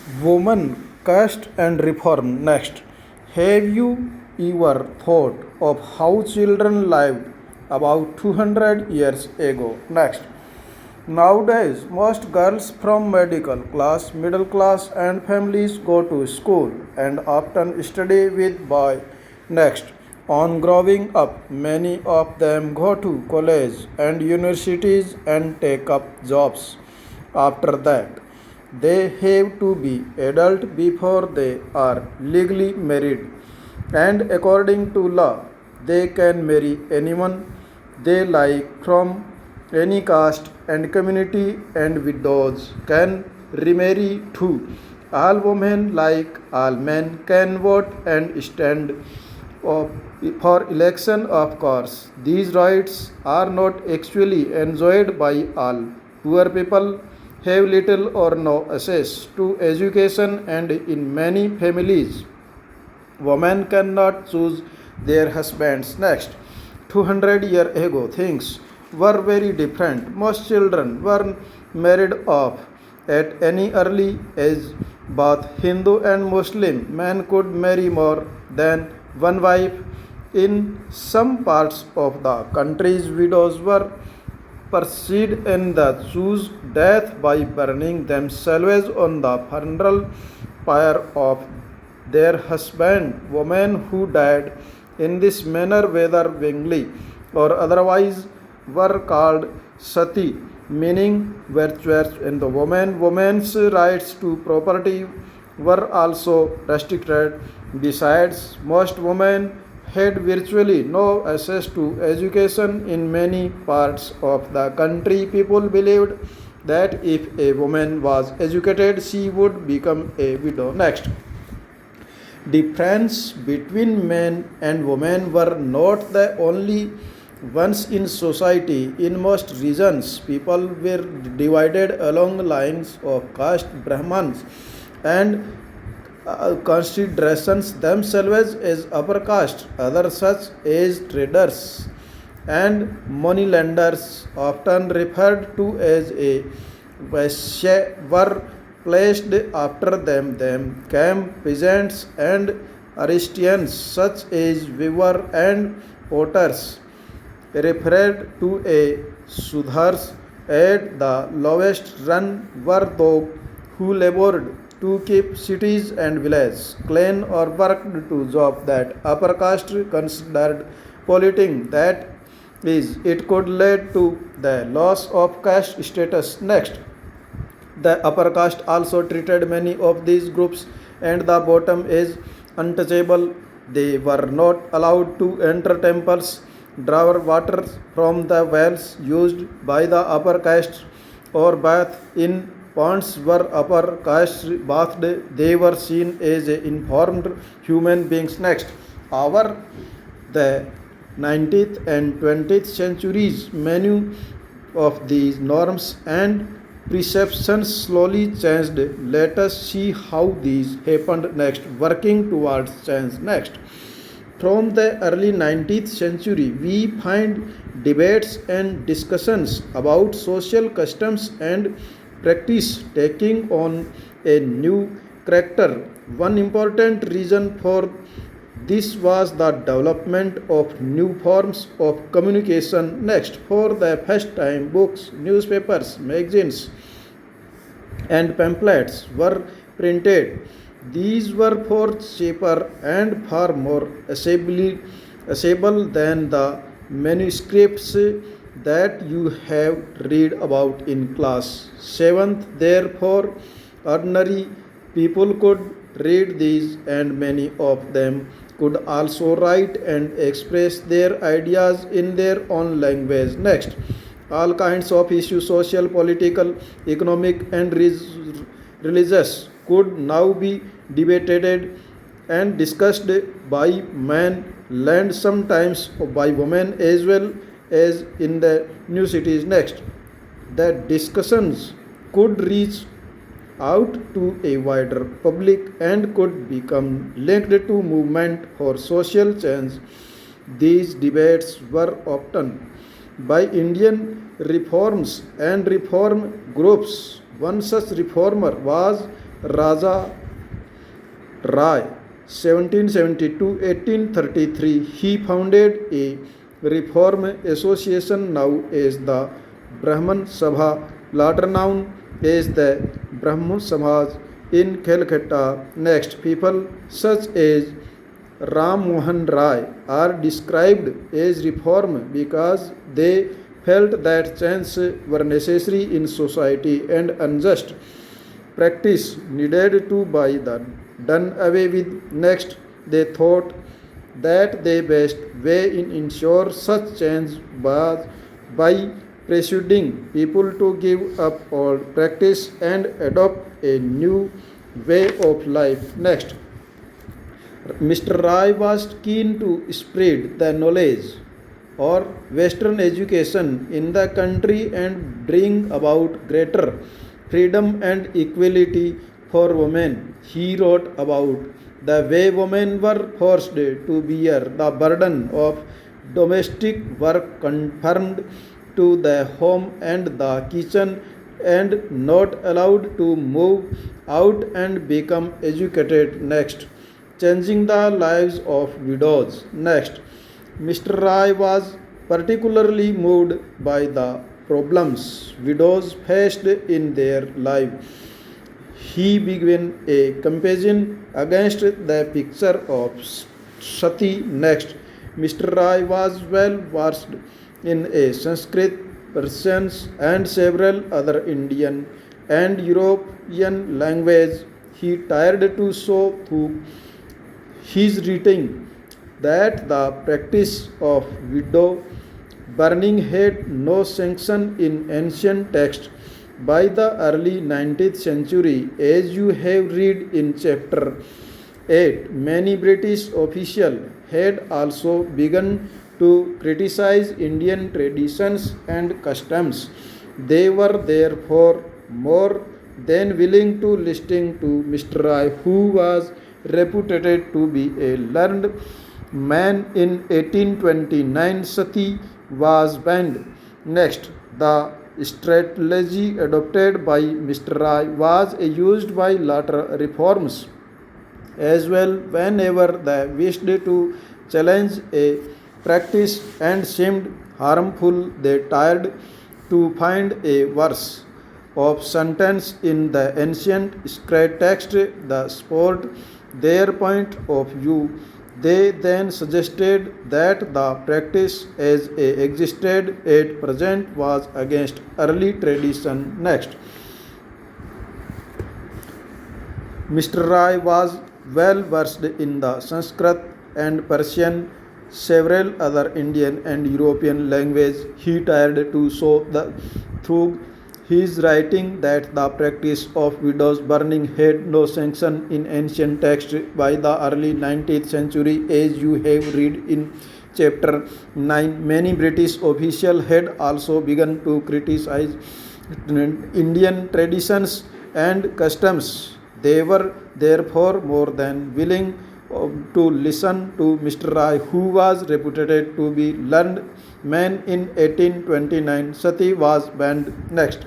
Woman, caste and reform. Next, have you ever thought of how children lived about 200 years ago? Next, nowadays most girls from medical class, middle class, and families go to school and often study with boys. Next, on growing up, many of them go to college and universities and take up jobs. After that, they have to be adult before they are legally married, and according to law, they can marry anyone they like from any caste and community, and widows can remarry too. All women, like all men, can vote and stand of, for election, of course. These rights are not actually enjoyed by all. Poor people have little or no access to education, and in many families, women cannot choose their husbands. Next, 200 years ago, things were very different. Most children were married off at any early age. Both Hindu and Muslim men could marry more than one wife. In some parts of the country's widows were pursued in the choose death by burning themselves on the funeral pyre of their husband. Women who died in this manner, whether willingly or otherwise, were called sati, meaning virtuous, and the women's rights to property were also restricted. Besides, most women had virtually no access to education. In many parts of the country, people believed that if a woman was educated, she would become a widow. Next, difference between men and women were not the only ones in society. In most regions, people were divided along lines of caste. Brahmins and considerations themselves as upper caste. Others, such as traders and moneylenders, often referred to as a Vaishya, were placed after them. Then came peasants and artisans, such as weaver and potters, referred to as Sudhars. At the lowest run were those who labored to keep cities and villages clean or worked to job that upper caste considered polluting. That is, it could lead to the loss of caste status. Next, the upper caste also treated many of these groups and the bottom as untouchable. They were not allowed to enter temples, draw water from the wells used by the upper caste, or bath in ponds where upper caste bathed. They were seen as informed human beings. Next, over the 19th and 20th centuries, many of these norms and perceptions slowly changed. Let us see how these happened. Next, working towards change. Next, from the early 19th century, we find debates and discussions about social customs and practice taking on a new character. One important reason for this was the development of new forms of communication. Next, for the first time, books, newspapers, magazines, and pamphlets were printed. These were far cheaper and far more accessible than the manuscripts that you have read about in class 7th. Therefore, ordinary people could read these, and many of them could also write and express their ideas in their own language. Next, all kinds of issues, social, political, economic, and religious, could now be debated and discussed by men, and sometimes by women as well as in the new cities. Next, the discussions could reach out to a wider public and could become linked to movement for social change. These debates were often by Indian reforms and reform groups. One such reformer was Raja Rai, 1770 to 1833, he founded a reform association known as the Brahman Sabha, later known as the Brahmo Samaj in Calcutta. Next, people such as Ram Mohan Rai are described as reform because they felt that changes were necessary in society and unjust practice needed to be done away with. Next, they thought that the best way in ensure such change was by persuading people to give up old practice and adopt a new way of life. Next, Mr. Rai was keen to spread the knowledge or Western education in the country and bring about greater freedom and equality for women. He wrote about the way women were forced to bear the burden of domestic work confined to the home and the kitchen and not allowed to move out and become educated. Next, changing the lives of widows. Next, Mr. Rai was particularly moved by the problems widows faced in their life. He began a campaign against the picture of Sati. Next, Mr. Rai was well versed in a Sanskrit, Persian, and several other Indian and European languages. He tried to show through his writing that the practice of widow burning had no sanction in ancient texts. By the early 19th century, as you have read in chapter 8, many British officials had also begun to criticize Indian traditions and customs. They were therefore more than willing to listen to Mr. Rai, who was reputed to be a learned man. In 1829, Sati was banned. Next, the strategy adopted by Mr. Rai was used by later reforms as well. Whenever they wished to challenge a practice and seemed harmful, they tried to find a verse of sentence in the ancient sacred text that support their point of view. They then suggested that the practice as existed at present was against early tradition. Next, Mr. Rai was well versed in the Sanskrit and Persian, several other Indian and European languages. He tried to show through his writing that the practice of widows burning had no sanction in ancient texts. By the early 19th century, as you have read in chapter 9, many British officials had also begun to criticize Indian traditions and customs. They were therefore more than willing to listen to Mr. Rai, who was reputed to be learned man. In 1829, Sati was banned. Next,